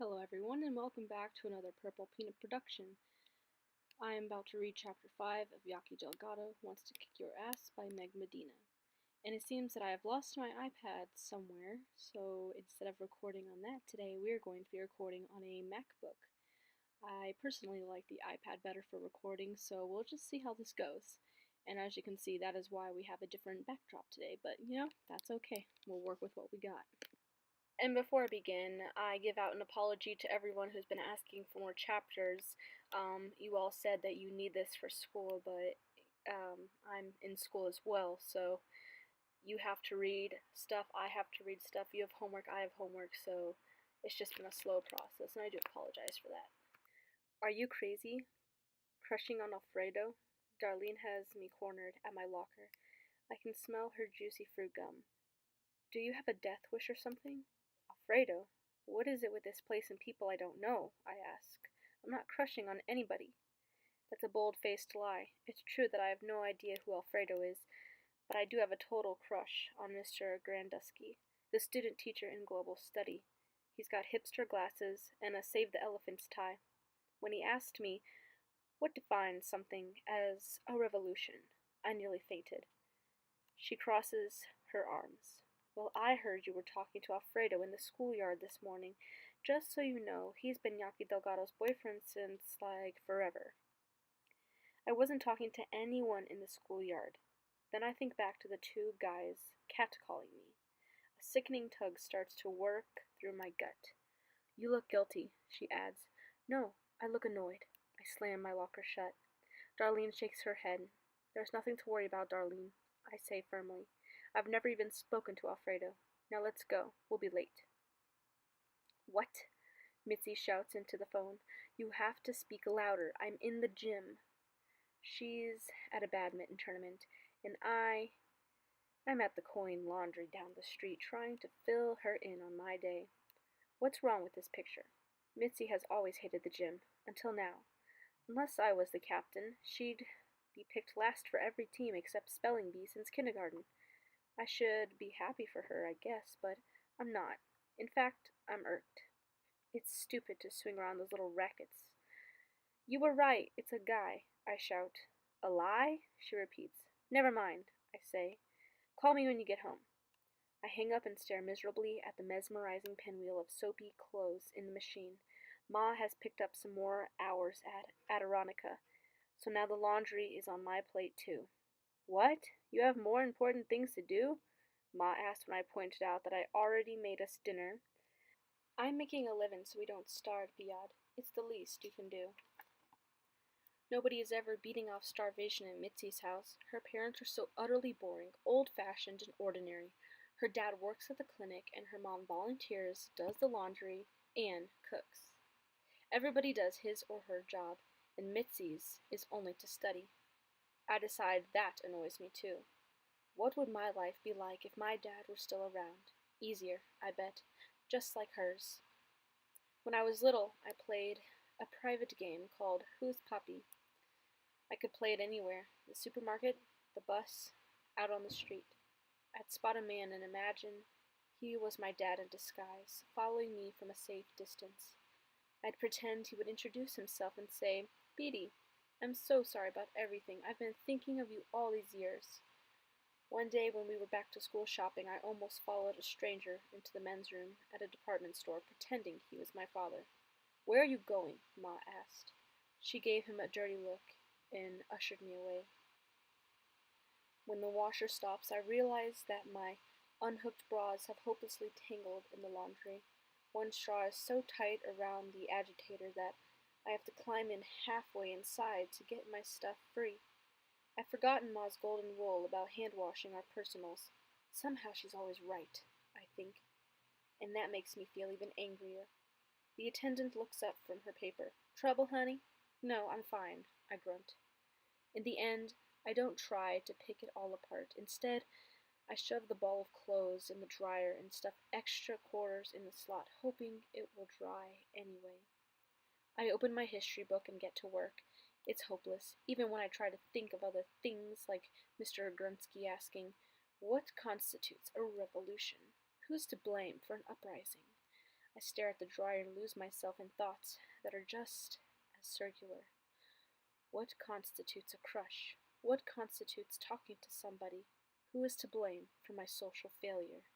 Hello everyone and welcome back to another Purple Peanut production. I am about to read chapter 5 of Yaqui Delgado Wants to Kick Your Ass by Meg Medina. And it seems that I have lost my iPad somewhere, so instead of recording on that today, we are going to be recording on a MacBook. I personally like the iPad better for recording, so we'll just see how this goes. And as you can see, that is why we have a different backdrop today, but that's okay. We'll work with what we got. And before I begin, I give out an apology to everyone who's been asking for more chapters. You all said that you need this for school, but I'm in school as well, so you have to read stuff, I have to read stuff, you have homework, I have homework, so it's just been a slow process, and I do apologize for that. Are you crazy? Crushing on Alfredo? Darlene has me cornered at my locker. I can smell her juicy fruit gum. Do you have a death wish or something? Alfredo, what is it with this place and people I don't know? I ask. I'm not crushing on anybody. That's a bold-faced lie. It's true that I have no idea who Alfredo is, but I do have a total crush on Mr. Grandusky, the student teacher in global study. He's got hipster glasses and a Save the Elephants tie. When he asked me what defines something as a revolution, I nearly fainted. She crosses her arms. Well, I heard you were talking to Alfredo in the schoolyard this morning. Just so you know, he's been Yaqui Delgado's boyfriend since, forever. I wasn't talking to anyone in the schoolyard. Then I think back to the two guys catcalling me. A sickening tug starts to work through my gut. You look guilty, she adds. No, I look annoyed. I slam my locker shut. Darlene shakes her head. There's nothing to worry about, Darlene, I say firmly. I've never even spoken to Alfredo. Now let's go. We'll be late. What? Mitzi shouts into the phone. You have to speak louder. I'm in the gym. She's at a badminton tournament, and I'm at the coin laundry down the street trying to fill her in on my day. What's wrong with this picture? Mitzi has always hated the gym, until now. Unless I was the captain, she'd be picked last for every team except spelling bee since kindergarten. I should be happy for her, I guess, but I'm not. In fact, I'm irked. It's stupid to swing around those little rackets. You were right, it's a guy, I shout. A lie? She repeats. Never mind, I say. Call me when you get home. I hang up and stare miserably at the mesmerizing pinwheel of soapy clothes in the machine. Ma has picked up some more hours at Adirondack, so now the laundry is on my plate too. What? You have more important things to do? Ma asked when I pointed out that I already made us dinner. I'm making a living so we don't starve, Biad. It's the least you can do. Nobody is ever beating off starvation in Mitzi's house. Her parents are so utterly boring, old-fashioned, and ordinary. Her dad works at the clinic, and her mom volunteers, does the laundry, and cooks. Everybody does his or her job, and Mitzi's is only to study. I decide that annoys me too. What would my life be like if my dad were still around? Easier, I bet, just like hers. When I was little, I played a private game called Who's Puppy? I could play it anywhere, the supermarket, the bus, out on the street. I'd spot a man and imagine he was my dad in disguise, following me from a safe distance. I'd pretend he would introduce himself and say, Beatty, I'm so sorry about everything. I've been thinking of you all these years. One day when we were back to school shopping, I almost followed a stranger into the men's room at a department store, pretending he was my father. Where are you going? Ma asked. She gave him a dirty look and ushered me away. When the washer stops, I realize that my unhooked bras have hopelessly tangled in the laundry. One straw is so tight around the agitator that I have to climb in halfway inside to get my stuff free. I've forgotten Ma's golden rule about hand-washing our personals. Somehow she's always right, I think, and that makes me feel even angrier. The attendant looks up from her paper. Trouble, honey? No, I'm fine, I grunt. In the end, I don't try to pick it all apart. Instead, I shove the ball of clothes in the dryer and stuff extra quarters in the slot, hoping it will dry anyway. I open my history book and get to work. It's hopeless, even when I try to think of other things, like Mr. Grunsky asking, what constitutes a revolution? Who's to blame for an uprising? I stare at the dryer and lose myself in thoughts that are just as circular. What constitutes a crush? What constitutes talking to somebody? Who is to blame for my social failure?